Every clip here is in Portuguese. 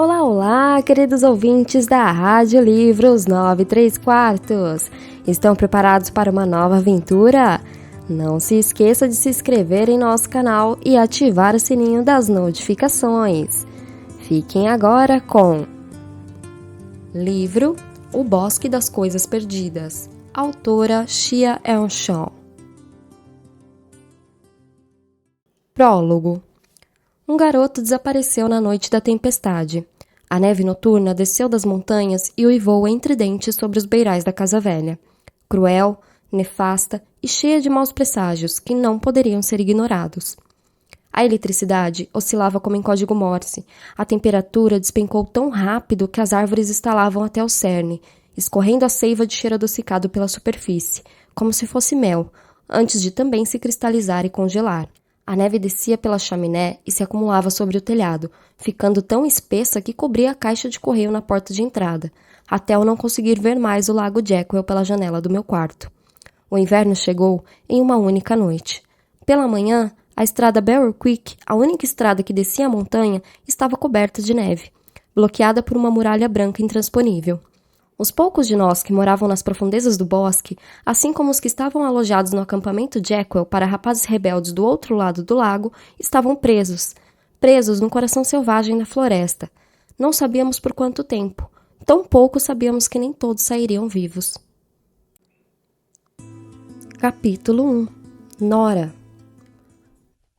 Olá, olá, queridos ouvintes da Rádio Livros 934. Estão preparados para uma nova aventura? Não se esqueça de se inscrever em nosso canal e ativar o sininho das notificações. Fiquem agora com livro O Bosque das Coisas Perdidas, autora Xia Eunshon. Prólogo. Um garoto desapareceu na noite da tempestade. A neve noturna desceu das montanhas e uivou entre dentes sobre os beirais da casa velha. Cruel, nefasta e cheia de maus presságios que não poderiam ser ignorados. A eletricidade oscilava como em código Morse. A temperatura despencou tão rápido que as árvores estalavam até o cerne, escorrendo a seiva de cheiro adocicado pela superfície, como se fosse mel, antes de também se cristalizar e congelar. A neve descia pela chaminé e se acumulava sobre o telhado, ficando tão espessa que cobria a caixa de correio na porta de entrada, até eu não conseguir ver mais o lago Jackwell pela janela do meu quarto. O inverno chegou em uma única noite. Pela manhã, a estrada Barrel Creek, a única estrada que descia a montanha, estava coberta de neve, bloqueada por uma muralha branca intransponível. Os poucos de nós que moravam nas profundezas do bosque, assim como os que estavam alojados no acampamento Jackwell para rapazes rebeldes do outro lado do lago, estavam presos no coração selvagem da floresta. Não sabíamos por quanto tempo. Tão pouco sabíamos que nem todos sairiam vivos. Capítulo 1. Nora.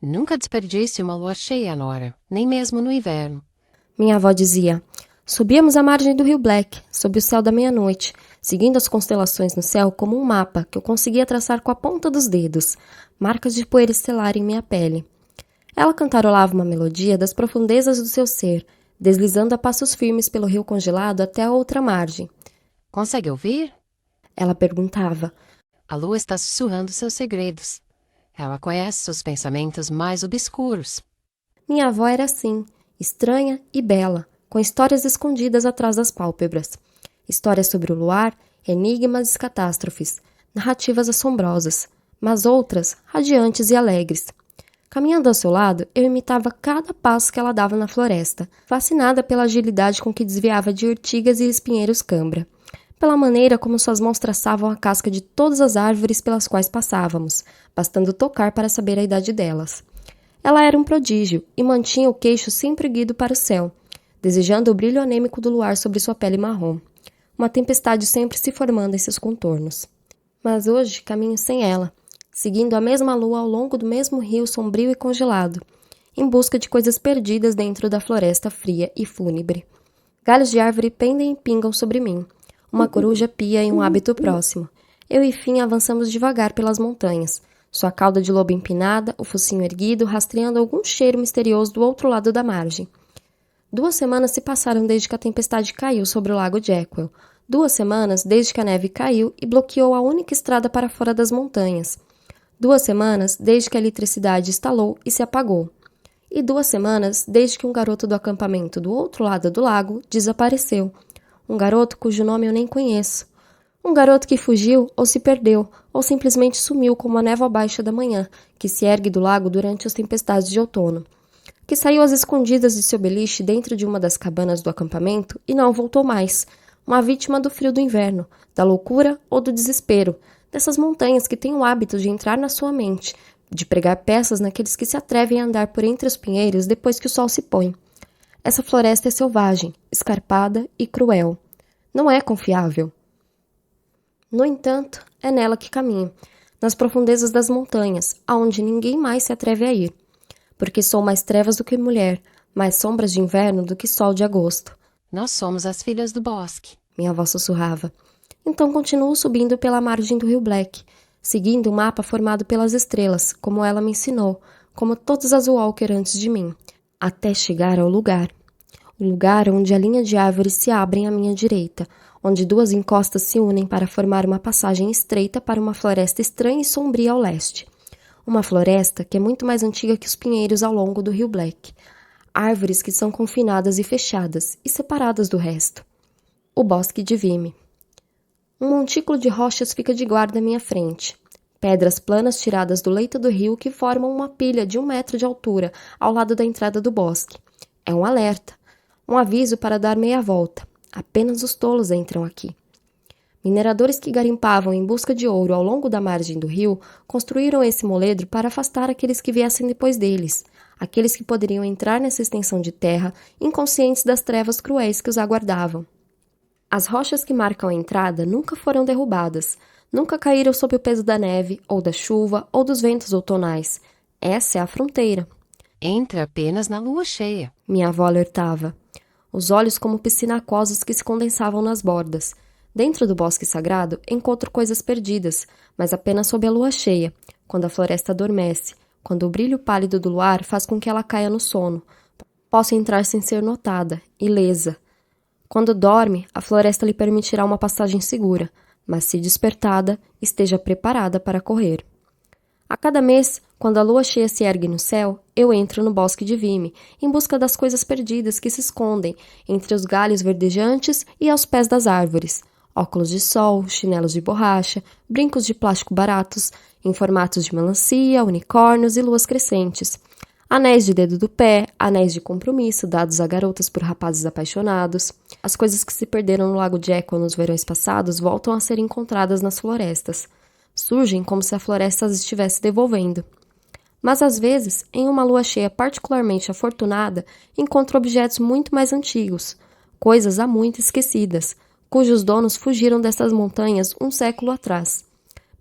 Nunca desperdice uma lua cheia, Nora, nem mesmo no inverno. Minha avó dizia. Subíamos a margem do rio Black, sob o céu da meia-noite, seguindo as constelações no céu como um mapa que eu conseguia traçar com a ponta dos dedos, marcas de poeira estelar em minha pele. Ela cantarolava uma melodia das profundezas do seu ser, deslizando a passos firmes pelo rio congelado até a outra margem. Consegue ouvir? Ela perguntava. A lua está sussurrando seus segredos. Ela conhece seus pensamentos mais obscuros. Minha avó era assim, estranha e bela, com histórias escondidas atrás das pálpebras. Histórias sobre o luar, enigmas e catástrofes, narrativas assombrosas, mas outras radiantes e alegres. Caminhando ao seu lado, eu imitava cada passo que ela dava na floresta, fascinada pela agilidade com que desviava de urtigas e espinheiros cambra, pela maneira como suas mãos traçavam a casca de todas as árvores pelas quais passávamos, bastando tocar para saber a idade delas. Ela era um prodígio e mantinha o queixo sempre erguido para o céu, desejando o brilho anêmico do luar sobre sua pele marrom. Uma tempestade sempre se formando em seus contornos. Mas hoje caminho sem ela, seguindo a mesma lua ao longo do mesmo rio sombrio e congelado, em busca de coisas perdidas dentro da floresta fria e fúnebre. Galhos de árvore pendem e pingam sobre mim. Uma coruja pia em um hábito próximo. Eu e Finn avançamos devagar pelas montanhas, sua cauda de lobo empinada, o focinho erguido, rastreando algum cheiro misterioso do outro lado da margem. 2 semanas se passaram desde que a tempestade caiu sobre o lago Jackwell. 2 semanas desde que a neve caiu e bloqueou a única estrada para fora das montanhas. 2 semanas desde que a eletricidade estalou e se apagou. E 2 semanas desde que um garoto do acampamento do outro lado do lago desapareceu. Um garoto cujo nome eu nem conheço. Um garoto que fugiu ou se perdeu, ou simplesmente sumiu como a névoa baixa da manhã, que se ergue do lago durante as tempestades de outono. Que saiu às escondidas de seu beliche dentro de uma das cabanas do acampamento e não voltou mais. Uma vítima do frio do inverno, da loucura ou do desespero, dessas montanhas que têm o hábito de entrar na sua mente, de pregar peças naqueles que se atrevem a andar por entre os pinheiros depois que o sol se põe. Essa floresta é selvagem, escarpada e cruel. Não é confiável. No entanto, é nela que caminho, nas profundezas das montanhas, aonde ninguém mais se atreve a ir. Porque sou mais trevas do que mulher, mais sombras de inverno do que sol de agosto. Nós somos as filhas do bosque. Minha avó sussurrava. Então continuo subindo pela margem do rio Black, seguindo um mapa formado pelas estrelas, como ela me ensinou, como todas as Walker antes de mim, até chegar ao lugar. O lugar onde a linha de árvores se abre à minha direita, onde 2 encostas se unem para formar uma passagem estreita para uma floresta estranha e sombria ao leste. Uma floresta que é muito mais antiga que os pinheiros ao longo do rio Black. Árvores que são confinadas e fechadas e separadas do resto. O bosque de Vimy. Um montículo de rochas fica de guarda à minha frente. Pedras planas tiradas do leito do rio que formam uma pilha de 1 metro de altura ao lado da entrada do bosque. É um alerta. Um aviso para dar meia volta. Apenas os tolos entram aqui. Mineradores que garimpavam em busca de ouro ao longo da margem do rio construíram esse moledro para afastar aqueles que viessem depois deles, aqueles que poderiam entrar nessa extensão de terra inconscientes das trevas cruéis que os aguardavam. As rochas que marcam a entrada nunca foram derrubadas, nunca caíram sob o peso da neve, ou da chuva, ou dos ventos outonais. Essa é a fronteira. Entre apenas na lua cheia. Minha avó alertava. Os olhos como piscina aquosos que se condensavam nas bordas. Dentro do bosque sagrado, encontro coisas perdidas, mas apenas sob a lua cheia, quando a floresta adormece, quando o brilho pálido do luar faz com que ela caia no sono. Posso entrar sem ser notada, ilesa. Quando dorme, a floresta lhe permitirá uma passagem segura, mas se despertada, esteja preparada para correr. A cada mês, quando a lua cheia se ergue no céu, eu entro no bosque de Vimy, em busca das coisas perdidas que se escondem entre os galhos verdejantes e aos pés das árvores. Óculos de sol, chinelos de borracha, brincos de plástico baratos, em formatos de melancia, unicórnios e luas crescentes. Anéis de dedo do pé, anéis de compromisso dados a garotas por rapazes apaixonados. As coisas que se perderam no Lago de Echo nos verões passados voltam a ser encontradas nas florestas. Surgem como se a floresta as estivesse devolvendo. Mas às vezes, em uma lua cheia particularmente afortunada, encontro objetos muito mais antigos, coisas há muito esquecidas, cujos donos fugiram dessas montanhas um século atrás.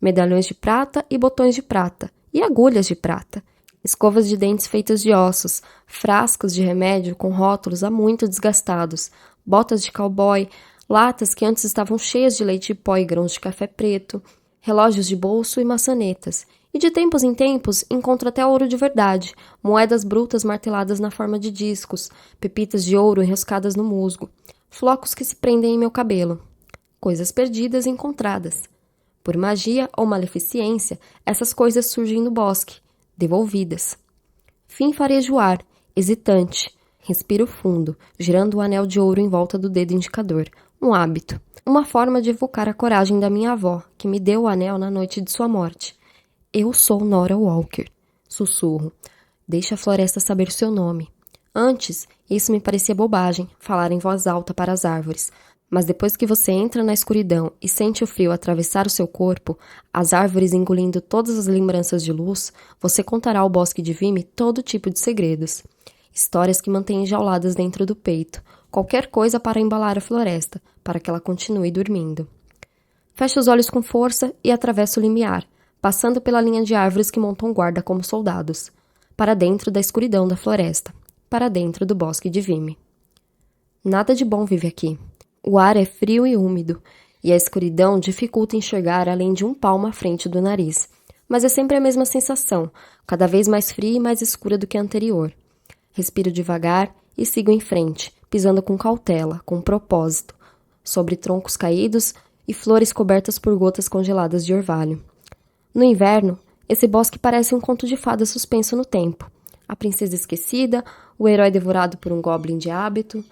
Medalhões de prata e botões de prata, e agulhas de prata. Escovas de dentes feitas de ossos, frascos de remédio com rótulos há muito desgastados, botas de cowboy, latas que antes estavam cheias de leite em pó e grãos de café preto, relógios de bolso e maçanetas. E de tempos em tempos encontro até ouro de verdade, moedas brutas marteladas na forma de discos, pepitas de ouro enroscadas no musgo, flocos que se prendem em meu cabelo. Coisas perdidas e encontradas. Por magia ou maleficência, essas coisas surgem no bosque, devolvidas. Fim farejoar, hesitante. Respiro fundo, girando o anel de ouro em volta do dedo indicador. Um hábito. Uma forma de evocar a coragem da minha avó, que me deu o anel na noite de sua morte. Eu sou Nora Walker. Sussurro. Deixe a floresta saber seu nome. Antes, isso me parecia bobagem, falar em voz alta para as árvores. Mas depois que você entra na escuridão e sente o frio atravessar o seu corpo, as árvores engolindo todas as lembranças de luz, você contará ao bosque de Vimy todo tipo de segredos. Histórias que mantêm enjauladas dentro do peito, qualquer coisa para embalar a floresta, para que ela continue dormindo. Fecho os olhos com força e atravesso o limiar, passando pela linha de árvores que montam guarda como soldados, para dentro da escuridão da floresta, para dentro do bosque de Vimy. Nada de bom vive aqui. O ar é frio e úmido, e a escuridão dificulta enxergar além de um palmo à frente do nariz. Mas é sempre a mesma sensação, cada vez mais fria e mais escura do que a anterior. Respiro devagar e sigo em frente, pisando com cautela, com propósito, sobre troncos caídos e flores cobertas por gotas congeladas de orvalho. No inverno, esse bosque parece um conto de fadas suspenso no tempo. A princesa esquecida, o herói devorado por um goblin de hábito.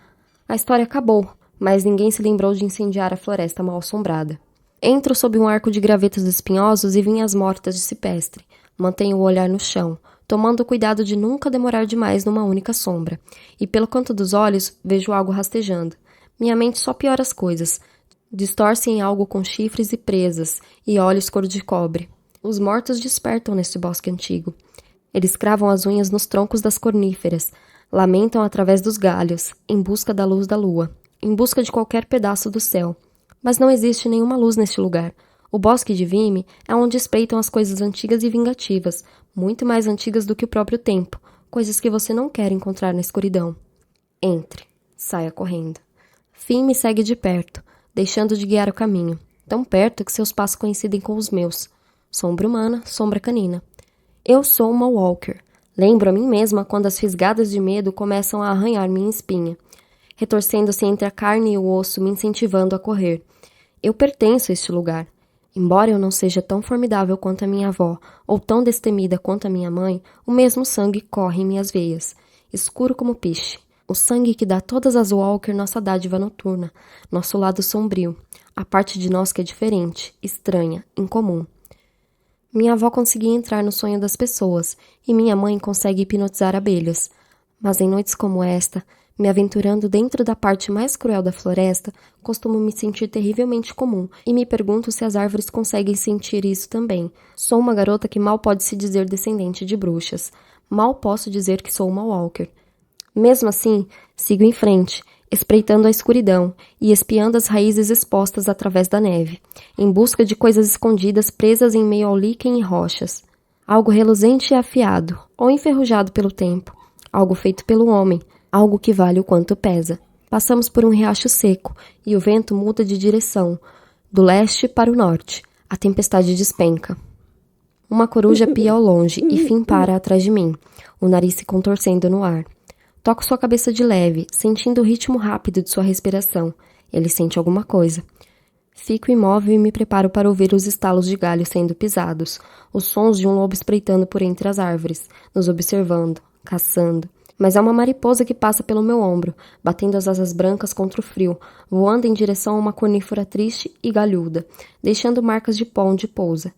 A história acabou, mas ninguém se lembrou de incendiar a floresta mal-assombrada. Entro sob um arco de gravetos espinhosos e vinhas mortas de cipestre. Mantenho o olhar no chão, tomando o cuidado de nunca demorar demais numa única sombra. E pelo canto dos olhos, vejo algo rastejando. Minha mente só piora as coisas. Distorce em algo com chifres e presas, e olhos cor de cobre. Os mortos despertam neste bosque antigo. Eles cravam as unhas nos troncos das corníferas, lamentam através dos galhos, em busca da luz da lua, em busca de qualquer pedaço do céu. Mas não existe nenhuma luz neste lugar. O bosque de Vimy é onde espreitam as coisas antigas e vingativas, muito mais antigas do que o próprio tempo, coisas que você não quer encontrar na escuridão. Entre. Saia correndo. Fim me segue de perto, deixando de guiar o caminho, tão perto que seus passos coincidem com os meus. Sombra humana, sombra canina. Eu sou uma Walker. Lembro a mim mesma quando as fisgadas de medo começam a arranhar minha espinha, retorcendo-se entre a carne e o osso, me incentivando a correr. Eu pertenço a este lugar. Embora eu não seja tão formidável quanto a minha avó, ou tão destemida quanto a minha mãe, o mesmo sangue corre em minhas veias, escuro como piche. O sangue que dá a todas as Walker nossa dádiva noturna, nosso lado sombrio, a parte de nós que é diferente, estranha, incomum. Minha avó conseguia entrar no sonho das pessoas, e minha mãe consegue hipnotizar abelhas. Mas em noites como esta, Me aventurando dentro da parte mais cruel da floresta, costumo me sentir terrivelmente comum e me pergunto se as árvores conseguem sentir isso também. Sou uma garota que mal pode se dizer descendente de bruxas. Mal posso dizer que sou uma walker. Mesmo assim, sigo em frente, espreitando a escuridão e espiando as raízes expostas através da neve, em busca de coisas escondidas presas em meio ao líquen e rochas. Algo reluzente e afiado, ou enferrujado pelo tempo. Algo feito pelo homem. Algo que vale o quanto pesa. Passamos por um riacho seco e o vento muda de direção, do leste para o norte. A tempestade despenca. Uma coruja pia ao longe e Finn para atrás de mim, o nariz se contorcendo no ar. Toco sua cabeça de leve, sentindo o ritmo rápido de sua respiração. Ele sente alguma coisa. Fico imóvel e me preparo para ouvir os estalos de galhos sendo pisados, os sons de um lobo espreitando por entre as árvores, nos observando, caçando. Mas é uma mariposa que passa pelo meu ombro, batendo as asas brancas contra o frio, voando em direção a uma cornífera triste e galhuda, deixando marcas de pó onde pousa.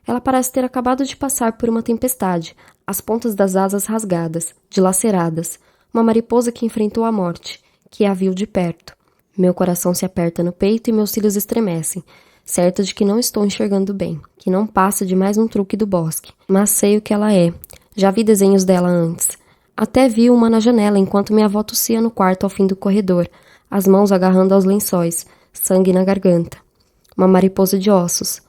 Ela parece ter acabado de passar por uma tempestade, as pontas das asas rasgadas, dilaceradas. Uma mariposa que enfrentou a morte, que a viu de perto. Meu coração se aperta no peito e meus cílios estremecem, certa de que não estou enxergando bem, que não passa de mais um truque do bosque. Mas sei o que ela é. Já vi desenhos dela antes. Até vi uma na janela enquanto minha avó tossia no quarto ao fim do corredor, as mãos agarrando aos lençóis, sangue na garganta. Uma mariposa de ossos.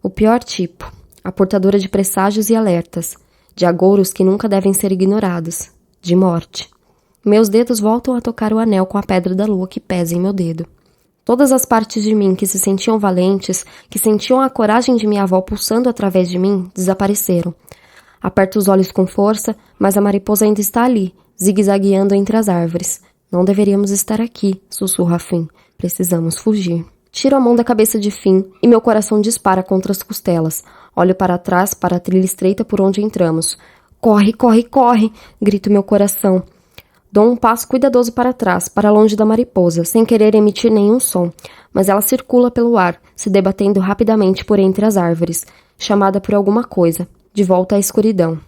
O pior tipo, a portadora de presságios e alertas, de agouros que nunca devem ser ignorados, de morte. Meus dedos voltam a tocar o anel com a pedra da lua que pesa em meu dedo. Todas as partes de mim que se sentiam valentes, que sentiam a coragem de minha avó pulsando através de mim, desapareceram. Aperto os olhos com força, mas a mariposa ainda está ali, zigue-zagueando entre as árvores. Não deveríamos estar aqui, sussurra Finn. Precisamos fugir. Tiro a mão da cabeça de Finn e meu coração dispara contra as costelas. Olho para trás, para a trilha estreita por onde entramos. Corre, corre, corre! Grito meu coração. Dou um passo cuidadoso para trás, para longe da mariposa, sem querer emitir nenhum som, mas ela circula pelo ar, se debatendo rapidamente por entre as árvores, chamada por alguma coisa. De volta à escuridão.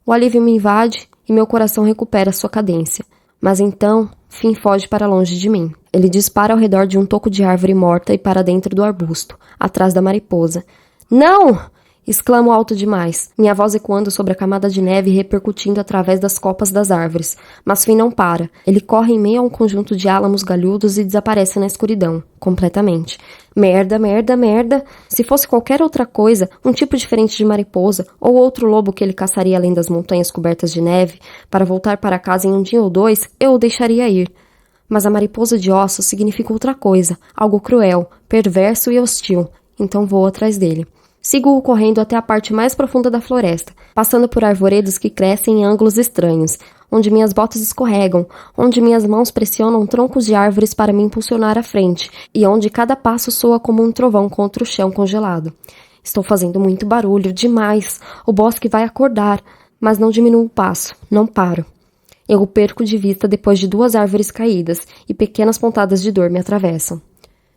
O alívio me invade e meu coração recupera sua cadência. Mas então, Finn foge para longe de mim. Ele dispara ao redor de um toco de árvore morta e para dentro do arbusto, atrás da mariposa. Não! Exclamo alto demais, minha voz ecoando sobre a camada de neve e repercutindo através das copas das árvores. Mas Finn não para. Ele corre em meio a um conjunto de álamos galhudos e desaparece na escuridão, completamente. Merda, merda, merda. Se fosse qualquer outra coisa, um tipo diferente de mariposa, ou outro lobo que ele caçaria além das montanhas cobertas de neve, para voltar para casa em um dia ou dois, eu o deixaria ir. Mas a mariposa de ossos significa outra coisa, algo cruel, perverso e hostil. Então vou atrás dele. Sigo-o correndo até a parte mais profunda da floresta, passando por arvoredos que crescem em ângulos estranhos, onde minhas botas escorregam, onde minhas mãos pressionam troncos de árvores para me impulsionar à frente, e onde cada passo soa como um trovão contra o chão congelado. Estou fazendo muito barulho, demais. O bosque vai acordar, mas não diminuo o passo, não paro. Eu o perco de vista depois de 2 árvores caídas, e pequenas pontadas de dor me atravessam.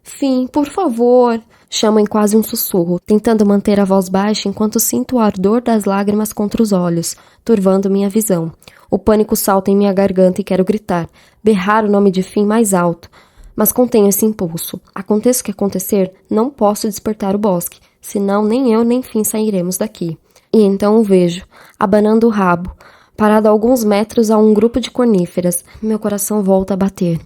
Fim, por favor! Chamo em quase um sussurro, tentando manter a voz baixa enquanto sinto o ardor das lágrimas contra os olhos, turvando minha visão. O pânico salta em minha garganta e quero gritar, berrar o nome de Fim mais alto. Mas contenho esse impulso. Aconteça o que acontecer, não posso despertar o bosque, senão nem eu nem Fim sairemos daqui. E então o vejo, abanando o rabo, parado a alguns metros a um grupo de corníferas. Meu coração volta a bater.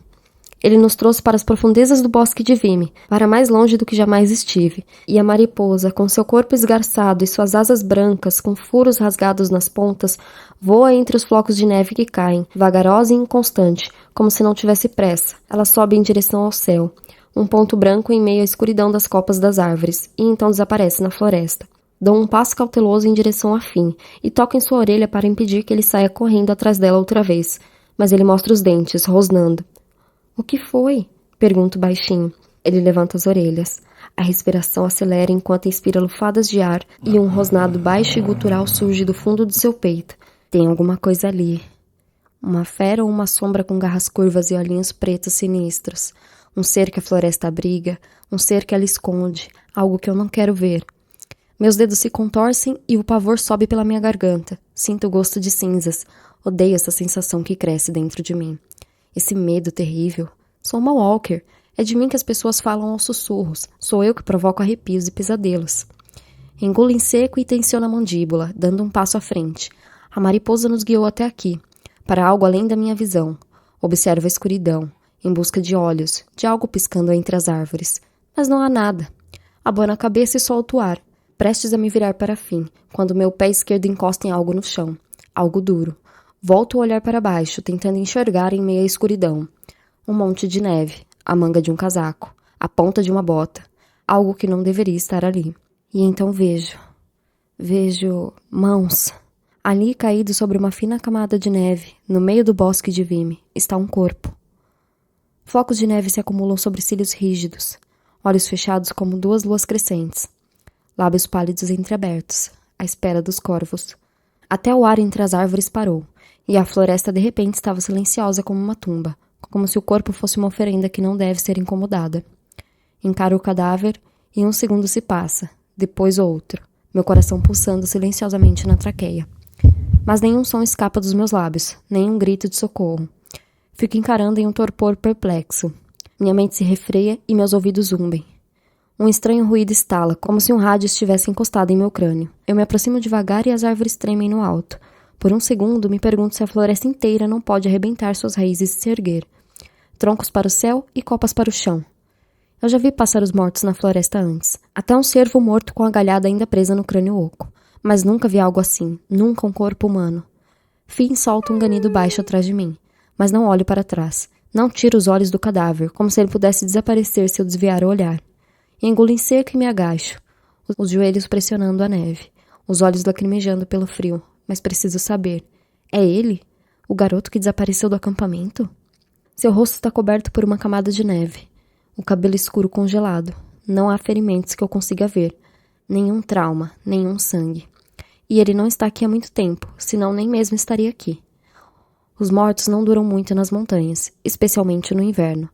Ele nos trouxe para as profundezas do bosque de Vimy, para mais longe do que jamais estive, e a mariposa, com seu corpo esgarçado e suas asas brancas, com furos rasgados nas pontas, voa entre os flocos de neve que caem, vagarosa e inconstante, como se não tivesse pressa. Ela sobe em direção ao céu, um ponto branco em meio à escuridão das copas das árvores, e então desaparece na floresta. Dou um passo cauteloso em direção a Finn, e toco em sua orelha para impedir que ele saia correndo atrás dela outra vez, mas ele mostra os dentes, rosnando. O que foi? Pergunto baixinho. Ele levanta as orelhas. A respiração acelera enquanto inspira lufadas de ar e um rosnado baixo e gutural surge do fundo de seu peito. Tem alguma coisa ali. Uma fera ou uma sombra com garras curvas e olhinhos pretos sinistros. Um ser que a floresta abriga, um ser que ela esconde, algo que eu não quero ver. Meus dedos se contorcem e o pavor sobe pela minha garganta. Sinto o gosto de cinzas. Odeio essa sensação que cresce dentro de mim. Esse medo terrível. Sou uma walker. É de mim que as pessoas falam aos sussurros. Sou eu que provoco arrepios e pesadelos. Engulo em seco e tensiono a mandíbula, dando um passo à frente. A mariposa nos guiou até aqui, para algo além da minha visão. Observo a escuridão, em busca de olhos, de algo piscando entre as árvores. Mas não há nada. Abano a cabeça e solto o ar, prestes a me virar para fim, quando meu pé esquerdo encosta em algo no chão. Algo duro. Volto a olhar para baixo, tentando enxergar em meio à escuridão. Um monte de neve, a manga de um casaco, a ponta de uma bota. Algo que não deveria estar ali. E então vejo mãos. Ali, caído sobre uma fina camada de neve, no meio do bosque de vime, está um corpo. Flocos de neve se acumulam sobre cílios rígidos, olhos fechados como duas luas crescentes, lábios pálidos entreabertos, à espera dos corvos. Até o ar entre as árvores parou, e a floresta de repente estava silenciosa como uma tumba, como se o corpo fosse uma oferenda que não deve ser incomodada. Encaro o cadáver e um segundo se passa, depois outro, meu coração pulsando silenciosamente na traqueia. Mas nenhum som escapa dos meus lábios, nenhum grito de socorro. Fico encarando em um torpor perplexo. Minha mente se refreia e meus ouvidos zumbem. Um estranho ruído estala, como se um rádio estivesse encostado em meu crânio. Eu me aproximo devagar e as árvores tremem no alto. Por um segundo, me pergunto se a floresta inteira não pode arrebentar suas raízes e se erguer. Troncos para o céu e copas para o chão. Eu já vi pássaros mortos na floresta antes. Até um cervo morto com a galhada ainda presa no crânio oco. Mas nunca vi algo assim. Nunca um corpo humano. Finn solta um ganido baixo atrás de mim. Mas não olho para trás. Não tiro os olhos do cadáver, como se ele pudesse desaparecer se eu desviar o olhar. Engulo em seco e me agacho. Os joelhos pressionando a neve. Os olhos lacrimejando pelo frio. Mas preciso saber. É ele? O garoto que desapareceu do acampamento? Seu rosto está coberto por uma camada de neve. O cabelo escuro congelado. Não há ferimentos que eu consiga ver. Nenhum trauma, nenhum sangue. E ele não está aqui há muito tempo, senão nem mesmo estaria aqui. Os mortos não duram muito nas montanhas, especialmente no inverno.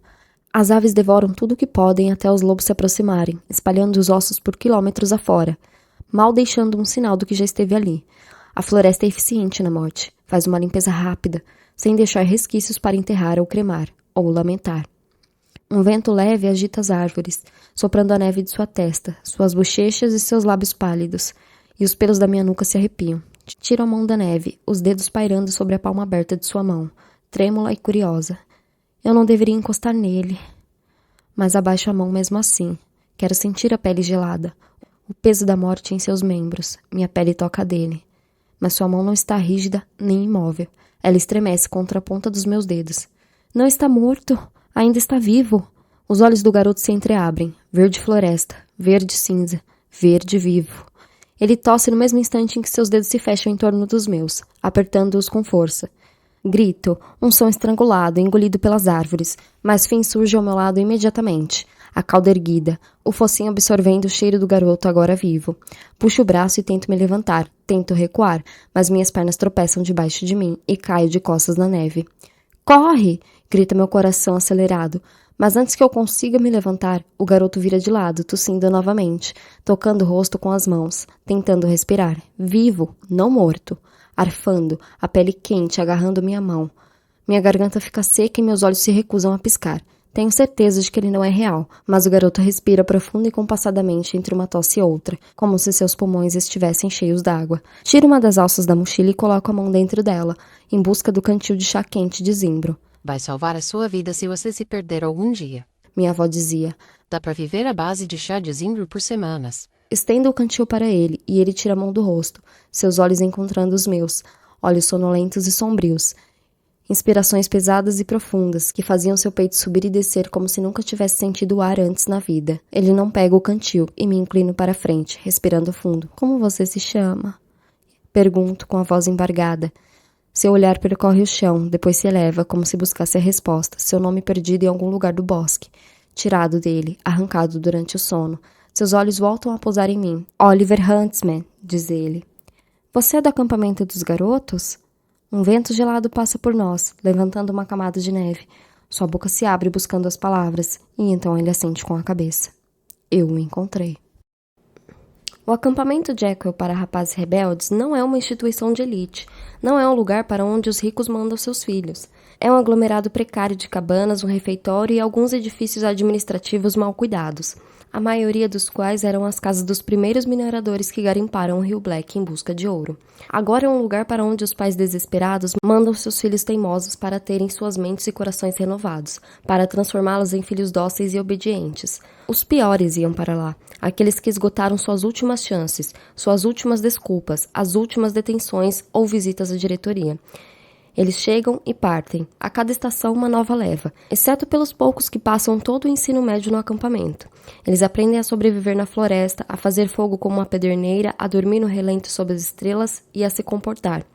As aves devoram tudo o que podem até os lobos se aproximarem, espalhando os ossos por quilômetros afora, mal deixando um sinal do que já esteve ali. A floresta é eficiente na morte, faz uma limpeza rápida, sem deixar resquícios para enterrar ou cremar, ou lamentar. Um vento leve agita as árvores, soprando a neve de sua testa, suas bochechas e seus lábios pálidos, e os pelos da minha nuca se arrepiam. Tiro a mão da neve, os dedos pairando sobre a palma aberta de sua mão, trêmula e curiosa. Eu não deveria encostar nele. Mas abaixo a mão mesmo assim. Quero sentir a pele gelada, o peso da morte em seus membros. Minha pele toca a dele. Mas sua mão não está rígida nem imóvel. Ela estremece contra a ponta dos meus dedos. Não está morto. Ainda está vivo. Os olhos do garoto se entreabrem. Verde floresta. Verde cinza. Verde vivo. Ele tosse no mesmo instante em que seus dedos se fecham em torno dos meus, apertando-os com força. Grito, um som estrangulado, engolido pelas árvores, mas Finn surge ao meu lado imediatamente, a cauda erguida, o focinho absorvendo o cheiro do garoto agora vivo. Puxo o braço e tento me levantar, tento recuar, mas minhas pernas tropeçam debaixo de mim e caio de costas na neve. Corre! Grita meu coração acelerado. Mas antes que eu consiga me levantar, o garoto vira de lado, tossindo novamente, tocando o rosto com as mãos, tentando respirar. Vivo, não morto. Arfando, a pele quente agarrando minha mão. Minha garganta fica seca e meus olhos se recusam a piscar. Tenho certeza de que ele não é real, mas o garoto respira profundo e compassadamente entre uma tosse e outra, como se seus pulmões estivessem cheios d'água. Tiro uma das alças da mochila e coloco a mão dentro dela, em busca do cantil de chá quente de zimbro. Vai salvar a sua vida se você se perder algum dia. Minha avó dizia. Dá pra viver à base de chá de zimbro por semanas. Estendo o cantil para ele, e ele tira a mão do rosto, seus olhos encontrando os meus, olhos sonolentos e sombrios. Inspirações pesadas e profundas, que faziam seu peito subir e descer como se nunca tivesse sentido o ar antes na vida. Ele não pega o cantil, e me inclino para a frente, respirando fundo. Como você se chama? Pergunto com a voz embargada. Seu olhar percorre o chão, depois se eleva, como se buscasse a resposta, seu nome perdido em algum lugar do bosque. Tirado dele, arrancado durante o sono. Seus olhos voltam a pousar em mim. Oliver Huntsman, diz ele. Você é do acampamento dos garotos? Um vento gelado passa por nós, levantando uma camada de neve. Sua boca se abre buscando as palavras, e então ele assente com a cabeça. Eu o encontrei. O acampamento Jekyll para rapazes rebeldes não é uma instituição de elite, não é um lugar para onde os ricos mandam seus filhos. É um aglomerado precário de cabanas, um refeitório e alguns edifícios administrativos mal cuidados, a maioria dos quais eram as casas dos primeiros mineradores que garimparam o Rio Black em busca de ouro. Agora é um lugar para onde os pais desesperados mandam seus filhos teimosos para terem suas mentes e corações renovados, para transformá-los em filhos dóceis e obedientes. Os piores iam para lá, aqueles que esgotaram suas últimas chances, suas últimas desculpas, as últimas detenções ou visitas à diretoria. Eles chegam e partem, a cada estação uma nova leva, exceto pelos poucos que passam todo o ensino médio no acampamento. Eles aprendem a sobreviver na floresta, a fazer fogo como uma pederneira, a dormir no relento sob as estrelas e a se comportar.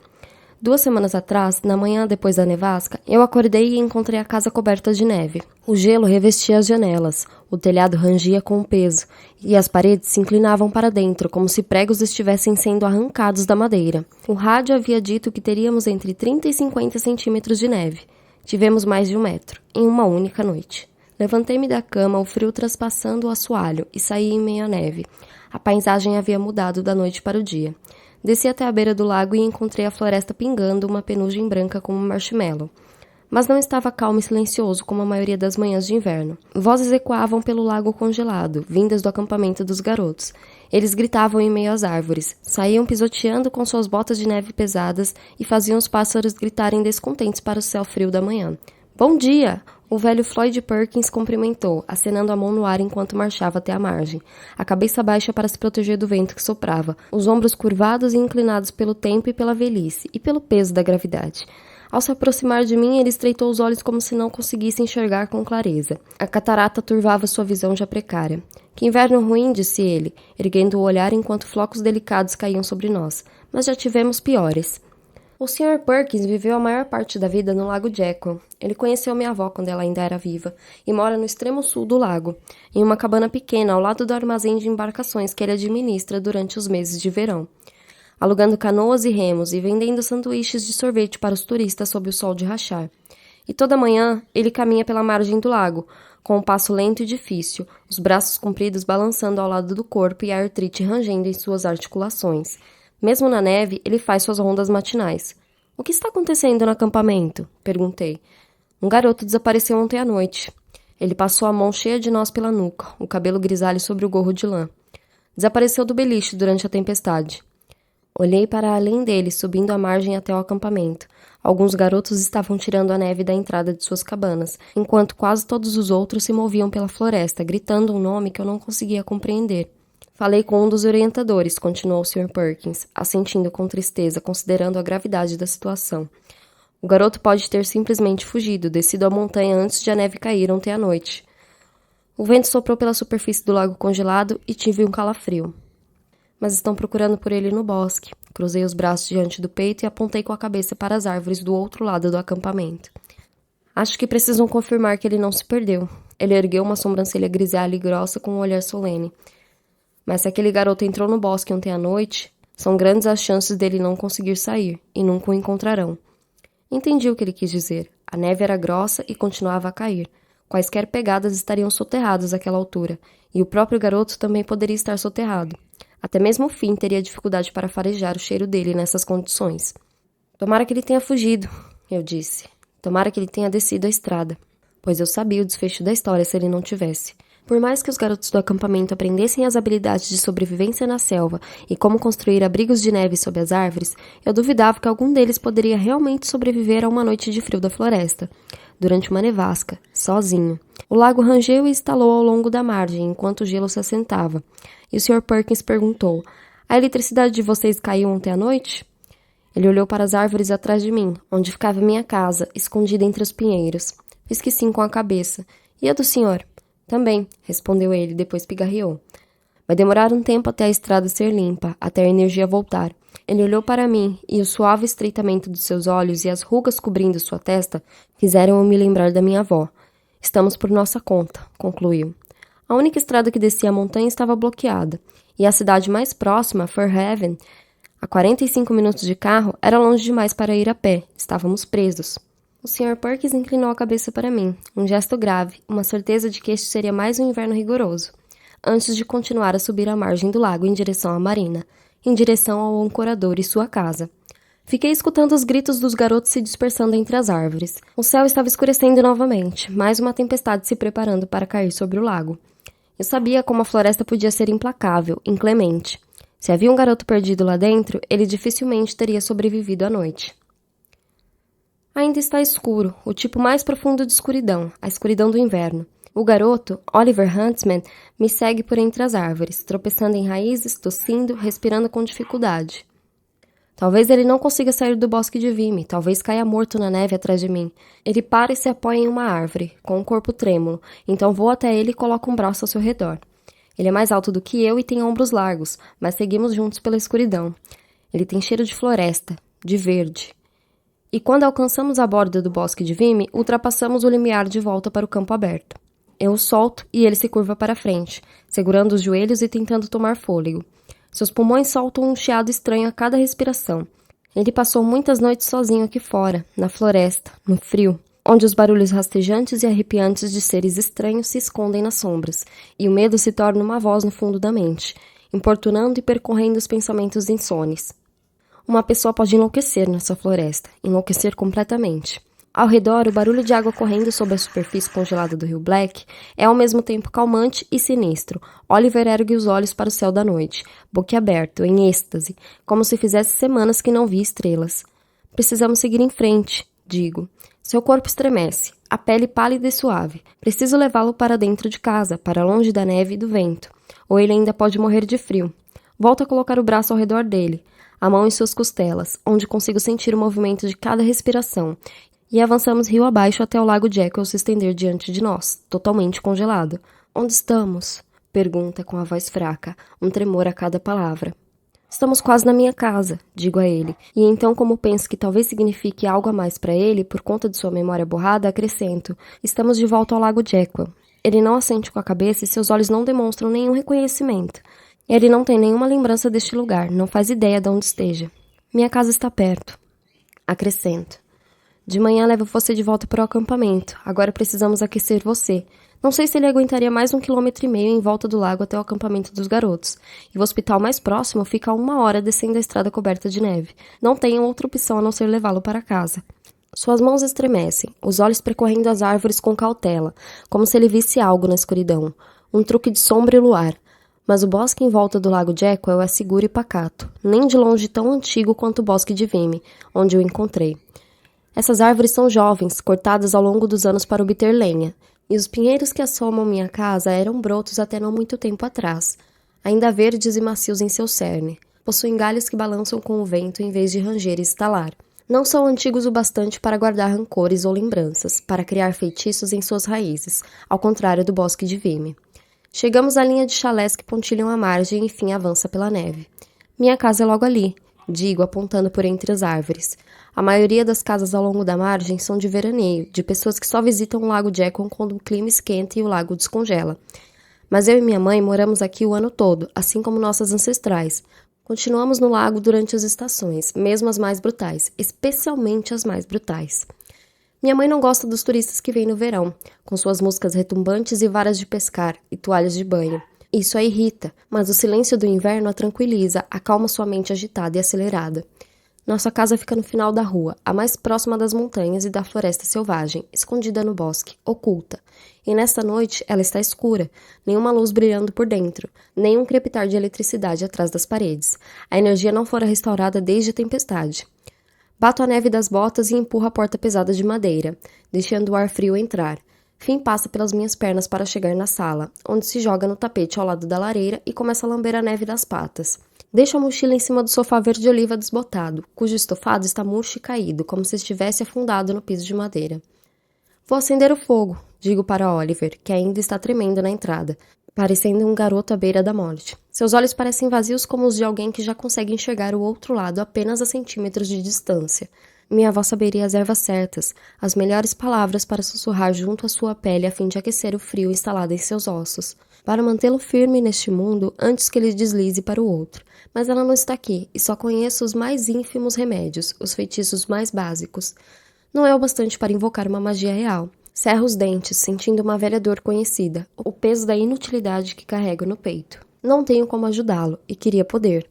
2 semanas atrás, na manhã depois da nevasca, eu acordei e encontrei a casa coberta de neve. O gelo revestia as janelas, o telhado rangia com o peso, e as paredes se inclinavam para dentro, como se pregos estivessem sendo arrancados da madeira. O rádio havia dito que teríamos entre 30 e 50 centímetros de neve. Tivemos mais de 1 metro, em uma única noite. Levantei-me da cama, o frio traspassando o assoalho, e saí em meio à neve. A paisagem havia mudado da noite para o dia. Desci até a beira do lago e encontrei a floresta pingando uma penugem branca como um marshmallow. Mas não estava calmo e silencioso como a maioria das manhãs de inverno. Vozes ecoavam pelo lago congelado, vindas do acampamento dos garotos. Eles gritavam em meio às árvores, saíam pisoteando com suas botas de neve pesadas e faziam os pássaros gritarem descontentes para o céu frio da manhã. Bom dia! O velho Floyd Perkins cumprimentou, acenando a mão no ar enquanto marchava até a margem, a cabeça baixa para se proteger do vento que soprava, os ombros curvados e inclinados pelo tempo e pela velhice, e pelo peso da gravidade. Ao se aproximar de mim, ele estreitou os olhos como se não conseguisse enxergar com clareza. A catarata turvava sua visão já precária. Que inverno ruim, disse ele, erguendo o olhar enquanto flocos delicados caíam sobre nós. Mas já tivemos piores. O Sr. Perkins viveu a maior parte da vida no Lago Jekyll. Ele conheceu minha avó quando ela ainda era viva e mora no extremo sul do lago, em uma cabana pequena ao lado do armazém de embarcações que ele administra durante os meses de verão, alugando canoas e remos e vendendo sanduíches de sorvete para os turistas sob o sol de rachar. E toda manhã ele caminha pela margem do lago, com um passo lento e difícil, os braços compridos balançando ao lado do corpo e a artrite rangendo em suas articulações. Mesmo na neve, ele faz suas rondas matinais. — O que está acontecendo no acampamento? Perguntei. Um garoto desapareceu ontem à noite. Ele passou a mão cheia de nós pela nuca, o cabelo grisalho sobre o gorro de lã. Desapareceu do beliche durante a tempestade. Olhei para além dele, subindo a margem até o acampamento. Alguns garotos estavam tirando a neve da entrada de suas cabanas, enquanto quase todos os outros se moviam pela floresta, gritando um nome que eu não conseguia compreender. Falei com um dos orientadores, continuou o Sr. Perkins, assentindo com tristeza, considerando a gravidade da situação. O garoto pode ter simplesmente fugido, descido a montanha antes de a neve cair ontem à noite. O vento soprou pela superfície do lago congelado e tive um calafrio. Mas estão procurando por ele no bosque. Cruzei os braços diante do peito e apontei com a cabeça para as árvores do outro lado do acampamento. Acho que precisam confirmar que ele não se perdeu. Ele ergueu uma sobrancelha grisalha e grossa com um olhar solene. Mas se aquele garoto entrou no bosque ontem à noite, são grandes as chances dele não conseguir sair, e nunca o encontrarão. Entendi o que ele quis dizer. A neve era grossa e continuava a cair. Quaisquer pegadas estariam soterradas àquela altura, e o próprio garoto também poderia estar soterrado. Até mesmo o Finn teria dificuldade para farejar o cheiro dele nessas condições. Tomara que ele tenha fugido, eu disse. Tomara que ele tenha descido a estrada, pois eu sabia o desfecho da história se ele não tivesse. Por mais que os garotos do acampamento aprendessem as habilidades de sobrevivência na selva e como construir abrigos de neve sob as árvores, eu duvidava que algum deles poderia realmente sobreviver a uma noite de frio da floresta, durante uma nevasca, sozinho. O lago rangeu e estalou ao longo da margem, enquanto o gelo se assentava. E o Sr. Perkins perguntou, — A eletricidade de vocês caiu ontem à noite? Ele olhou para as árvores atrás de mim, onde ficava minha casa, escondida entre os pinheiros. Fiz que sim com a cabeça. — E a do senhor? — Também, respondeu ele, depois pigarreou. Vai demorar um tempo até a estrada ser limpa, até a energia voltar. Ele olhou para mim, e o suave estreitamento dos seus olhos e as rugas cobrindo sua testa fizeram-o me lembrar da minha avó. Estamos por nossa conta, concluiu. A única estrada que descia a montanha estava bloqueada, e a cidade mais próxima, Fairhaven, a 45 minutos de carro, era longe demais para ir a pé. Estávamos presos. O Sr. Perkins inclinou a cabeça para mim, um gesto grave, uma certeza de que este seria mais um inverno rigoroso, antes de continuar a subir a margem do lago em direção à marina, em direção ao ancorador e sua casa. Fiquei escutando os gritos dos garotos se dispersando entre as árvores. O céu estava escurecendo novamente, mais uma tempestade se preparando para cair sobre o lago. Eu sabia como a floresta podia ser implacável, inclemente. Se havia um garoto perdido lá dentro, ele dificilmente teria sobrevivido à noite. Ainda está escuro, o tipo mais profundo de escuridão, a escuridão do inverno. O garoto, Oliver Huntsman, me segue por entre as árvores, tropeçando em raízes, tossindo, respirando com dificuldade. Talvez ele não consiga sair do bosque de Vimy, talvez caia morto na neve atrás de mim. Ele para e se apoia em uma árvore, com o corpo trêmulo, então vou até ele e coloco um braço ao seu redor. Ele é mais alto do que eu e tem ombros largos, mas seguimos juntos pela escuridão. Ele tem cheiro de floresta, de verde. E quando alcançamos a borda do bosque de Vimy, ultrapassamos o limiar de volta para o campo aberto. Eu o solto e ele se curva para frente, segurando os joelhos e tentando tomar fôlego. Seus pulmões soltam um chiado estranho a cada respiração. Ele passou muitas noites sozinho aqui fora, na floresta, no frio, onde os barulhos rastejantes e arrepiantes de seres estranhos se escondem nas sombras, e o medo se torna uma voz no fundo da mente, importunando e percorrendo os pensamentos insones. Uma pessoa pode enlouquecer nessa floresta, enlouquecer completamente. Ao redor, o barulho de água correndo sobre a superfície congelada do rio Black é ao mesmo tempo calmante e sinistro. Oliver ergue os olhos para o céu da noite, boquiaberto, em êxtase, como se fizesse semanas que não via estrelas. Precisamos seguir em frente, digo. Seu corpo estremece, a pele pálida e suave. Preciso levá-lo para dentro de casa, para longe da neve e do vento. Ou ele ainda pode morrer de frio. Volto a colocar o braço ao redor dele, a mão em suas costelas, onde consigo sentir o movimento de cada respiração, e avançamos rio abaixo até o lago Jekyll se estender diante de nós, totalmente congelado. Onde estamos? Pergunta com a voz fraca, um tremor a cada palavra. Estamos quase na minha casa, digo a ele, e então, como penso que talvez signifique algo a mais para ele, por conta de sua memória borrada, acrescento: estamos de volta ao lago Jekyll. Ele não assente com a cabeça e seus olhos não demonstram nenhum reconhecimento. Ele não tem nenhuma lembrança deste lugar, não faz ideia de onde esteja. Minha casa está perto. Acrescento. De manhã levo você de volta para o acampamento. Agora precisamos aquecer você. Não sei se ele aguentaria mais 1,5 km em volta do lago até o acampamento dos garotos. E o hospital mais próximo fica a 1 hora descendo a estrada coberta de neve. Não tenho outra opção a não ser levá-lo para casa. Suas mãos estremecem, os olhos percorrendo as árvores com cautela, como se ele visse algo na escuridão. Um truque de sombra e luar. Mas o bosque em volta do lago Jekyll é seguro e pacato, nem de longe tão antigo quanto o bosque de Vimy, onde o encontrei. Essas árvores são jovens, cortadas ao longo dos anos para obter lenha, e os pinheiros que assomam minha casa eram brotos até não muito tempo atrás, ainda verdes e macios em seu cerne. Possuem galhos que balançam com o vento em vez de ranger e estalar. Não são antigos o bastante para guardar rancores ou lembranças, para criar feitiços em suas raízes, ao contrário do bosque de Vimy. Chegamos à linha de chalés que pontilham a margem e enfim avança pela neve. Minha casa é logo ali, digo, apontando por entre as árvores. A maioria das casas ao longo da margem são de veraneio, de pessoas que só visitam o lago Jekyll quando o clima esquenta e o lago descongela. Mas eu e minha mãe moramos aqui o ano todo, assim como nossas ancestrais. Continuamos no lago durante as estações, mesmo as mais brutais, especialmente as mais brutais. Minha mãe não gosta dos turistas que vêm no verão, com suas músicas retumbantes e varas de pescar e toalhas de banho. Isso a irrita, mas o silêncio do inverno a tranquiliza, acalma sua mente agitada e acelerada. Nossa casa fica no final da rua, a mais próxima das montanhas e da floresta selvagem, escondida no bosque, oculta. E nesta noite ela está escura, nenhuma luz brilhando por dentro, nem um crepitar de eletricidade atrás das paredes. A energia não fora restaurada desde a tempestade. Bato a neve das botas e empurro a porta pesada de madeira, deixando o ar frio entrar. Finn passa pelas minhas pernas para chegar na sala, onde se joga no tapete ao lado da lareira e começa a lamber a neve das patas. Deixo a mochila em cima do sofá verde-oliva desbotado, cujo estofado está murcho e caído, como se estivesse afundado no piso de madeira. Vou acender o fogo, digo para Oliver, que ainda está tremendo na entrada, parecendo um garoto à beira da morte. Seus olhos parecem vazios como os de alguém que já consegue enxergar o outro lado apenas a centímetros de distância. Minha avó saberia as ervas certas, as melhores palavras para sussurrar junto à sua pele a fim de aquecer o frio instalado em seus ossos, para mantê-lo firme neste mundo antes que ele deslize para o outro. Mas ela não está aqui, e só conheço os mais ínfimos remédios, os feitiços mais básicos. Não é o bastante para invocar uma magia real. Cerro os dentes, sentindo uma velha dor conhecida, o peso da inutilidade que carrego no peito. Não tenho como ajudá-lo, e queria poder.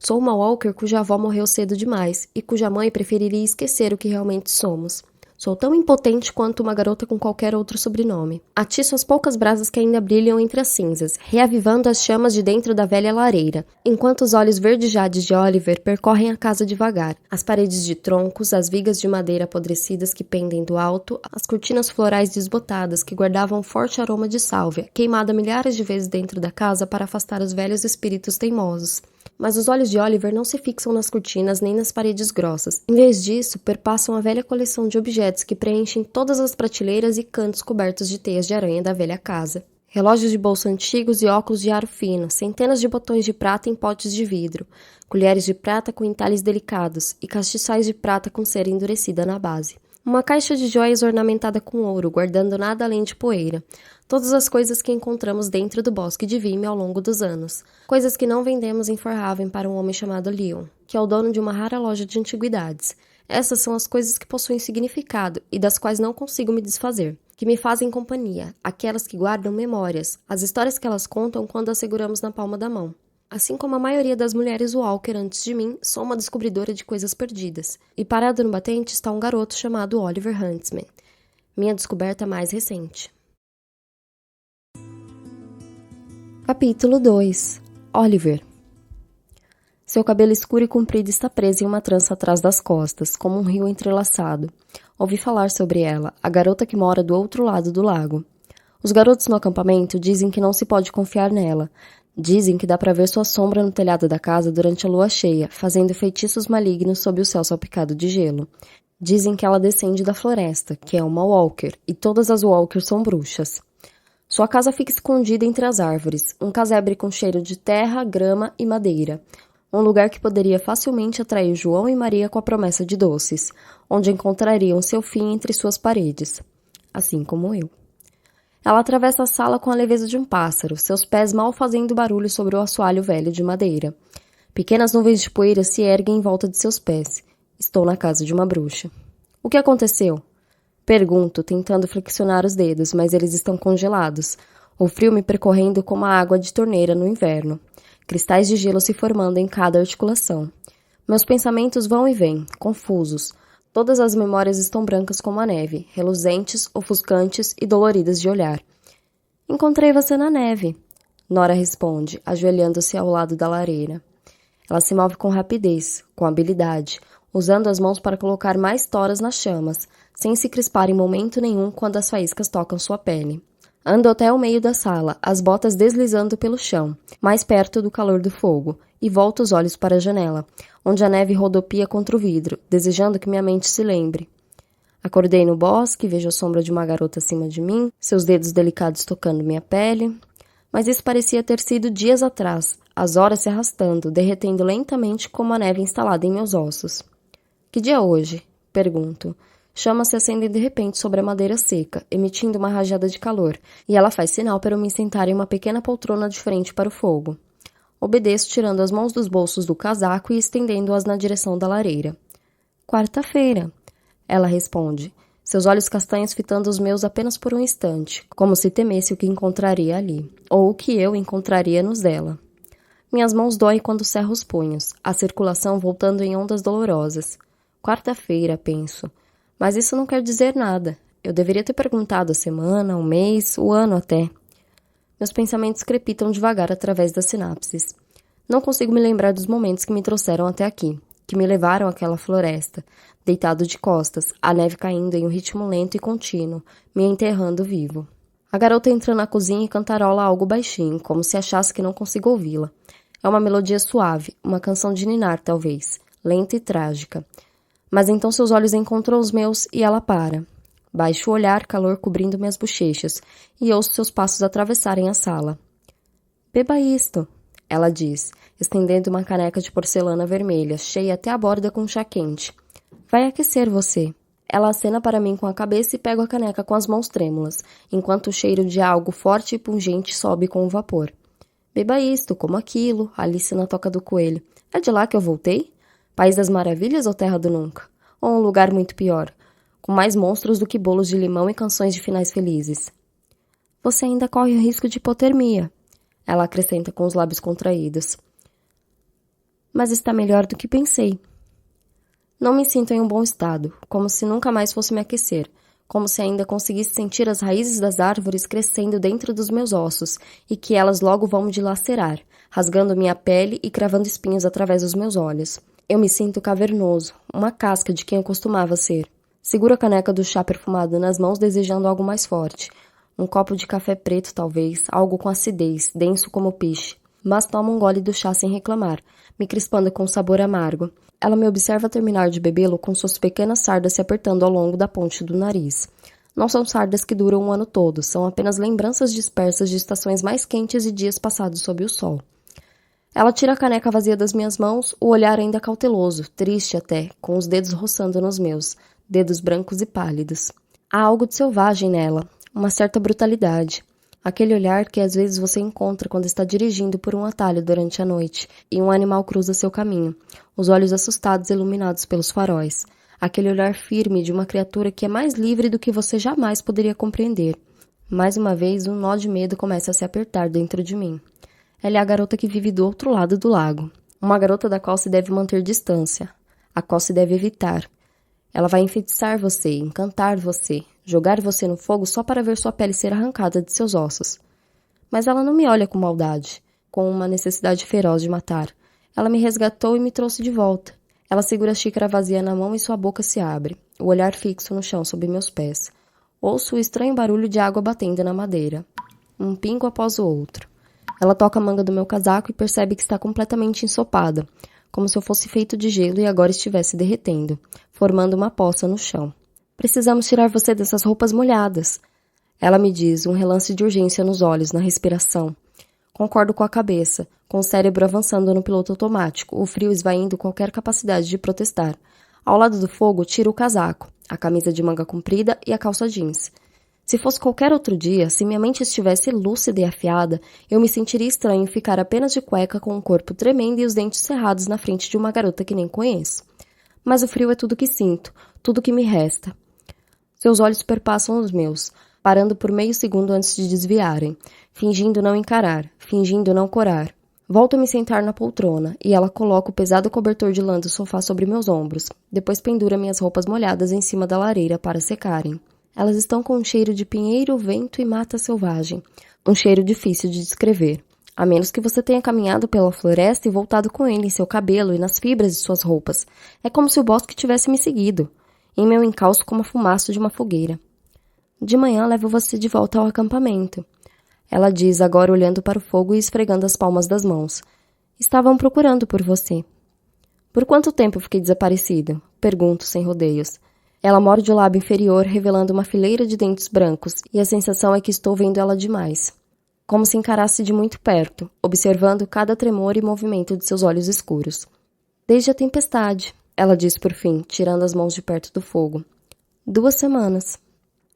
Sou uma Walker cuja avó morreu cedo demais e cuja mãe preferiria esquecer o que realmente somos. Sou tão impotente quanto uma garota com qualquer outro sobrenome. Atiço as poucas brasas que ainda brilham entre as cinzas, reavivando as chamas de dentro da velha lareira, enquanto os olhos verde-jades de Oliver percorrem a casa devagar. As paredes de troncos, as vigas de madeira apodrecidas que pendem do alto, as cortinas florais desbotadas que guardavam um forte aroma de sálvia, queimada milhares de vezes dentro da casa para afastar os velhos espíritos teimosos. Mas os olhos de Oliver não se fixam nas cortinas nem nas paredes grossas. Em vez disso, perpassam a velha coleção de objetos que preenchem todas as prateleiras e cantos cobertos de teias de aranha da velha casa. Relógios de bolso antigos e óculos de aro fino, centenas de botões de prata em potes de vidro, colheres de prata com entalhes delicados e castiçais de prata com cera endurecida na base. Uma caixa de joias ornamentada com ouro, guardando nada além de poeira. Todas as coisas que encontramos dentro do bosque de Vimy ao longo dos anos. Coisas que não vendemos em Forhaven para um homem chamado Leon, que é o dono de uma rara loja de antiguidades. Essas são as coisas que possuem significado e das quais não consigo me desfazer, que me fazem companhia, aquelas que guardam memórias, as histórias que elas contam quando as seguramos na palma da mão. Assim como a maioria das mulheres Walker antes de mim, sou uma descobridora de coisas perdidas. E parado no batente está um garoto chamado Oliver Huntsman, minha descoberta mais recente. Capítulo 2. Oliver. Seu cabelo escuro e comprido está preso em uma trança atrás das costas, como um rio entrelaçado. Ouvi falar sobre ela, a garota que mora do outro lado do lago. Os garotos no acampamento dizem que não se pode confiar nela. Dizem que dá para ver sua sombra no telhado da casa durante a lua cheia, fazendo feitiços malignos sob o céu salpicado de gelo. Dizem que ela descende da floresta, que é uma Walker, e todas as Walkers são bruxas. Sua casa fica escondida entre as árvores, um casebre com cheiro de terra, grama e madeira. Um lugar que poderia facilmente atrair João e Maria com a promessa de doces, onde encontrariam seu fim entre suas paredes. Assim como eu. Ela atravessa a sala com a leveza de um pássaro, seus pés mal fazendo barulho sobre o assoalho velho de madeira. Pequenas nuvens de poeira se erguem em volta de seus pés. Estou na casa de uma bruxa. O que aconteceu? Pergunto, tentando flexionar os dedos, mas eles estão congelados. O frio me percorrendo como a água de torneira no inverno. Cristais de gelo se formando em cada articulação. Meus pensamentos vão e vêm, confusos. Todas as memórias estão brancas como a neve, reluzentes, ofuscantes e doloridas de olhar. Encontrei você na neve, Nora responde, ajoelhando-se ao lado da lareira. Ela se move com rapidez, com habilidade, usando as mãos para colocar mais toras nas chamas, sem se crispar em momento nenhum quando as faíscas tocam sua pele. Ando até o meio da sala, as botas deslizando pelo chão, mais perto do calor do fogo, e volto os olhos para a janela, onde a neve rodopia contra o vidro, desejando que minha mente se lembre. Acordei no bosque, vejo a sombra de uma garota acima de mim, seus dedos delicados tocando minha pele. Mas isso parecia ter sido dias atrás, as horas se arrastando, derretendo lentamente como a neve instalada em meus ossos. Que dia é hoje? Pergunto. Chamas se acendem de repente sobre a madeira seca, emitindo uma rajada de calor, e ela faz sinal para eu me sentar em uma pequena poltrona de frente para o fogo. Obedeço tirando as mãos dos bolsos do casaco e estendendo-as na direção da lareira. Quarta-feira, ela responde, seus olhos castanhos fitando os meus apenas por um instante, como se temesse o que encontraria ali, ou o que eu encontraria nos dela. Minhas mãos doem quando cerro os punhos, a circulação voltando em ondas dolorosas. Quarta-feira, penso. Mas isso não quer dizer nada. Eu deveria ter perguntado a semana, o mês, o ano até. Meus pensamentos crepitam devagar através das sinapses. Não consigo me lembrar dos momentos que me trouxeram até aqui, que me levaram àquela floresta, deitado de costas, a neve caindo em um ritmo lento e contínuo, me enterrando vivo. A garota entra na cozinha e cantarola algo baixinho, como se achasse que não consigo ouvi-la. É uma melodia suave, uma canção de ninar, talvez, lenta e trágica. Mas então seus olhos encontram os meus e ela para. Baixo o olhar, calor cobrindo minhas bochechas, e ouço seus passos atravessarem a sala. Beba isto, ela diz, estendendo uma caneca de porcelana vermelha, cheia até a borda com chá quente. Vai aquecer você. Ela acena para mim com a cabeça e pego a caneca com as mãos trêmulas, enquanto o cheiro de algo forte e pungente sobe com o vapor. Beba isto, como aquilo, Alice na toca do coelho. É de lá que eu voltei? País das Maravilhas ou Terra do Nunca? Ou um lugar muito pior, com mais monstros do que bolos de limão e canções de finais felizes? Você ainda corre o risco de hipotermia, ela acrescenta com os lábios contraídos. mas está melhor do que pensei. Não me sinto em um bom estado, como se nunca mais fosse me aquecer, como se ainda conseguisse sentir as raízes das árvores crescendo dentro dos meus ossos e que elas logo vão me dilacerar, rasgando minha pele e cravando espinhos através dos meus olhos. Eu me sinto cavernoso, uma casca de quem eu costumava ser. Seguro a caneca do chá perfumado nas mãos, desejando algo mais forte. Um copo de café preto, talvez, algo com acidez, denso como piche. Mas tomo um gole do chá sem reclamar, me crispando com um sabor amargo. Ela me observa terminar de bebê-lo com suas pequenas sardas se apertando ao longo da ponte do nariz. Não são sardas que duram o ano todo, são apenas lembranças dispersas de estações mais quentes e dias passados sob o sol. Ela tira a caneca vazia das minhas mãos, o olhar ainda cauteloso, triste até, com os dedos roçando nos meus, dedos brancos e pálidos. Há algo de selvagem nela, uma certa brutalidade. Aquele olhar que às vezes você encontra quando está dirigindo por um atalho durante a noite e um animal cruza seu caminho, os olhos assustados iluminados pelos faróis. Aquele olhar firme de uma criatura que é mais livre do que você jamais poderia compreender. Mais uma vez, um nó de medo começa a se apertar dentro de mim. Ela é a garota que vive do outro lado do lago. Uma garota da qual se deve manter distância, a qual se deve evitar. Ela vai enfeitiçar você, encantar você, jogar você no fogo só para ver sua pele ser arrancada de seus ossos. Mas ela não me olha com maldade, com uma necessidade feroz de matar. Ela me resgatou e me trouxe de volta. Ela segura a xícara vazia na mão e sua boca se abre, o olhar fixo no chão sob meus pés. Ouço o estranho barulho de água batendo na madeira. Um pingo após o outro. Ela toca a manga do meu casaco e percebe que está completamente ensopada, como se eu fosse feito de gelo e agora estivesse derretendo, formando uma poça no chão. Precisamos tirar você dessas roupas molhadas. Ela me diz, um relance de urgência nos olhos, na respiração. Concordo com a cabeça, com o cérebro avançando no piloto automático, o frio esvaindo qualquer capacidade de protestar. Ao lado do fogo, tiro o casaco, a camisa de manga comprida e a calça jeans. Se fosse qualquer outro dia, se minha mente estivesse lúcida e afiada, eu me sentiria estranho ficar apenas de cueca com o corpo tremendo e os dentes cerrados na frente de uma garota que nem conheço. Mas o frio é tudo que sinto, tudo que me resta. Seus olhos perpassam os meus, parando por meio segundo antes de desviarem, fingindo não encarar, fingindo não corar. Volto a me sentar na poltrona, e ela coloca o pesado cobertor de lã do sofá sobre meus ombros, depois pendura minhas roupas molhadas em cima da lareira para secarem. Elas estão com um cheiro de pinheiro, vento e mata selvagem. Um cheiro difícil de descrever. A menos que você tenha caminhado pela floresta e voltado com ele em seu cabelo e nas fibras de suas roupas. É como se o bosque tivesse me seguido. Em meu encalço como a fumaça de uma fogueira. De manhã levo você de volta ao acampamento. Ela diz, agora olhando para o fogo e esfregando as palmas das mãos. Estavam procurando por você. Por quanto tempo fiquei desaparecido? Pergunto, sem rodeios. Ela morde o lábio inferior, revelando uma fileira de dentes brancos, e a sensação é que estou vendo ela demais. Como se encarasse de muito perto, observando cada tremor e movimento de seus olhos escuros. Desde a tempestade, ela diz por fim, tirando as mãos de perto do fogo. 2 semanas.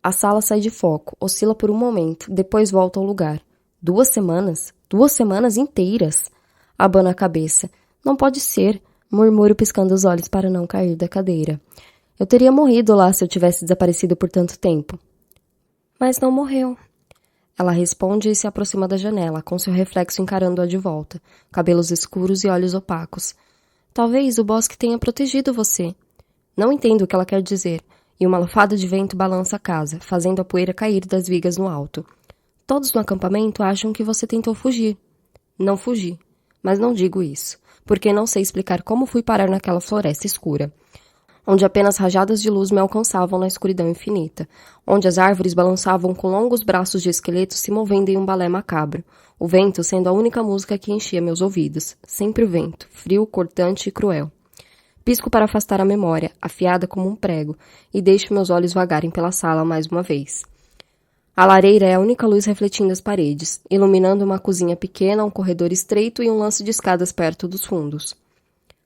A sala sai de foco, oscila por um momento, depois volta ao lugar. 2 semanas? 2 semanas inteiras? Abano a cabeça. Não pode ser, murmuro piscando os olhos para não cair da cadeira. Eu teria morrido lá se eu tivesse desaparecido por tanto tempo. Mas não morreu. Ela responde e se aproxima da janela, com seu reflexo encarando-a de volta, cabelos escuros e olhos opacos. Talvez o bosque tenha protegido você. Não entendo o que ela quer dizer, e uma lufada de vento balança a casa, fazendo a poeira cair das vigas no alto. Todos no acampamento acham que você tentou fugir. Não fugi, mas não digo isso, porque não sei explicar como fui parar naquela floresta escura, onde apenas rajadas de luz me alcançavam na escuridão infinita, onde as árvores balançavam com longos braços de esqueletos se movendo em um balé macabro, o vento sendo a única música que enchia meus ouvidos, sempre o vento, frio, cortante e cruel. Pisco para afastar a memória, afiada como um prego, e deixo meus olhos vagarem pela sala mais uma vez. A lareira é a única luz refletindo as paredes, iluminando uma cozinha pequena, um corredor estreito e um lance de escadas perto dos fundos.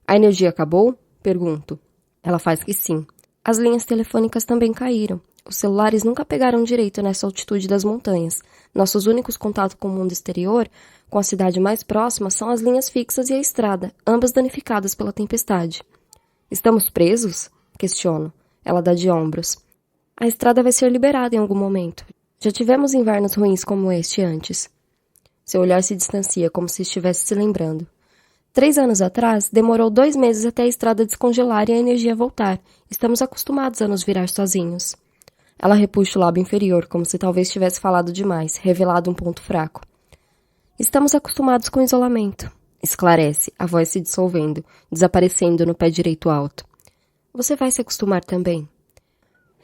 A energia acabou? Pergunto. Ela faz que sim. As linhas telefônicas também caíram. Os celulares nunca pegaram direito nessa altitude das montanhas. Nossos únicos contatos com o mundo exterior, com a cidade mais próxima, são as linhas fixas e a estrada, ambas danificadas pela tempestade. Estamos presos? Questiono. Ela dá de ombros. A estrada vai ser liberada em algum momento. Já tivemos invernos ruins como este antes. Seu olhar se distancia, como se estivesse se lembrando. 3 anos atrás, demorou 2 meses até a estrada descongelar e a energia voltar. Estamos acostumados a nos virar sozinhos. Ela repuxa o lábio inferior, como se talvez tivesse falado demais, revelado um ponto fraco. Estamos acostumados com o isolamento. Esclarece, a voz se dissolvendo, desaparecendo no pé direito alto. Você vai se acostumar também.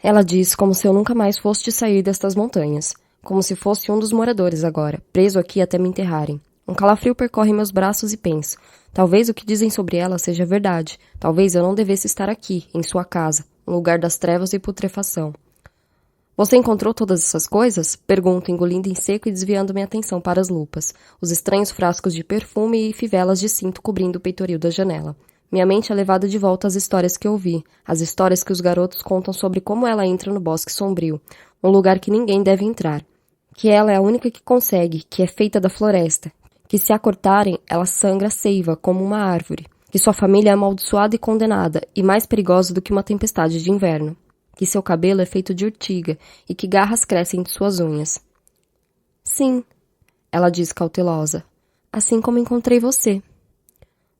Ela diz como se eu nunca mais fosse sair destas montanhas. Como se fosse um dos moradores agora, preso aqui até me enterrarem. Um calafrio percorre meus braços e penso. Talvez o que dizem sobre ela seja verdade. Talvez eu não devesse estar aqui, em sua casa, um lugar das trevas e putrefação. Você encontrou todas essas coisas? Pergunto, engolindo em seco e desviando minha atenção para as lupas. Os estranhos frascos de perfume e fivelas de cinto cobrindo o peitoril da janela. Minha mente é levada de volta às histórias que ouvi. As histórias que os garotos contam sobre como ela entra no bosque sombrio. Um lugar que ninguém deve entrar. Que ela é a única que consegue, que é feita da floresta. Que se a cortarem, ela sangra seiva como uma árvore. Que sua família é amaldiçoada e condenada, e mais perigosa do que uma tempestade de inverno. Que seu cabelo é feito de urtiga e que garras crescem de suas unhas. Sim, ela diz cautelosa, assim como encontrei você.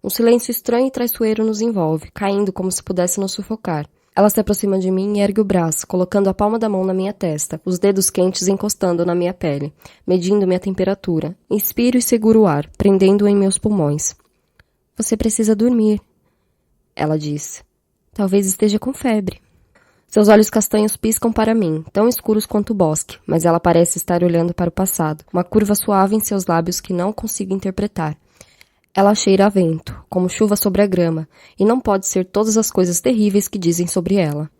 Um silêncio estranho e traiçoeiro nos envolve, caindo como se pudesse nos sufocar. Ela se aproxima de mim e ergue o braço, colocando a palma da mão na minha testa, os dedos quentes encostando na minha pele, medindo minha temperatura. Inspiro e seguro o ar, prendendo-o em meus pulmões. Você precisa dormir, ela diz. Talvez esteja com febre. Seus olhos castanhos piscam para mim, tão escuros quanto o bosque, mas ela parece estar olhando para o passado, uma curva suave em seus lábios que não consigo interpretar. Ela cheira a vento, como chuva sobre a grama, e não pode ser todas as coisas terríveis que dizem sobre ela.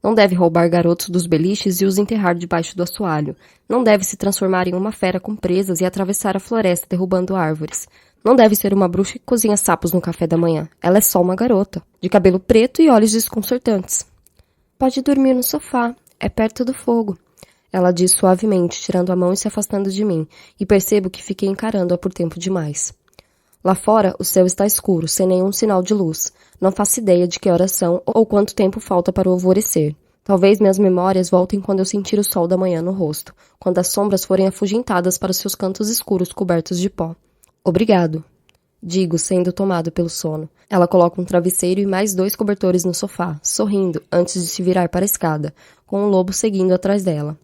Não deve roubar garotos dos beliches e os enterrar debaixo do assoalho. Não deve se transformar em uma fera com presas e atravessar a floresta derrubando árvores. Não deve ser uma bruxa que cozinha sapos no café da manhã. Ela é só uma garota, de cabelo preto e olhos desconcertantes. Pode dormir no sofá, é perto do fogo. Ela diz suavemente, tirando a mão e se afastando de mim, e percebo que fiquei encarando-a por tempo demais. Lá fora, o céu está escuro, sem nenhum sinal de luz. Não faço ideia de que horas são ou quanto tempo falta para o alvorecer. Talvez minhas memórias voltem quando eu sentir o sol da manhã no rosto, quando as sombras forem afugentadas para os seus cantos escuros cobertos de pó. Obrigado, digo, sendo tomado pelo sono. Ela coloca um travesseiro e mais 2 cobertores no sofá, sorrindo, antes de se virar para a escada, com um lobo seguindo atrás dela.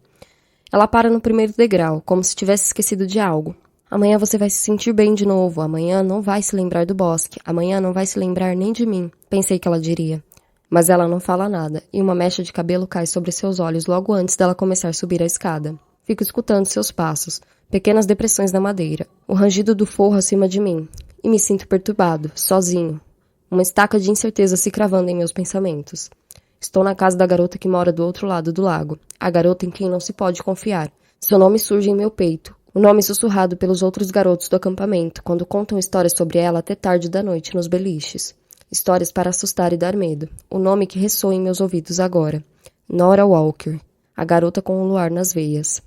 Ela para no primeiro degrau, como se tivesse esquecido de algo. Amanhã você vai se sentir bem de novo, amanhã não vai se lembrar do bosque, amanhã não vai se lembrar nem de mim, pensei que ela diria. Mas ela não fala nada, e uma mecha de cabelo cai sobre seus olhos logo antes dela começar a subir a escada. Fico escutando seus passos, pequenas depressões na madeira, o rangido do forro acima de mim, e me sinto perturbado, sozinho. Uma estaca de incerteza se cravando em meus pensamentos. Estou na casa da garota que mora do outro lado do lago, a garota em quem não se pode confiar. Seu nome surge em meu peito, o nome sussurrado pelos outros garotos do acampamento, quando contam histórias sobre ela até tarde da noite nos beliches. Histórias para assustar e dar medo. O nome que ressoa em meus ouvidos agora. Nora Walker, a garota com o luar nas veias.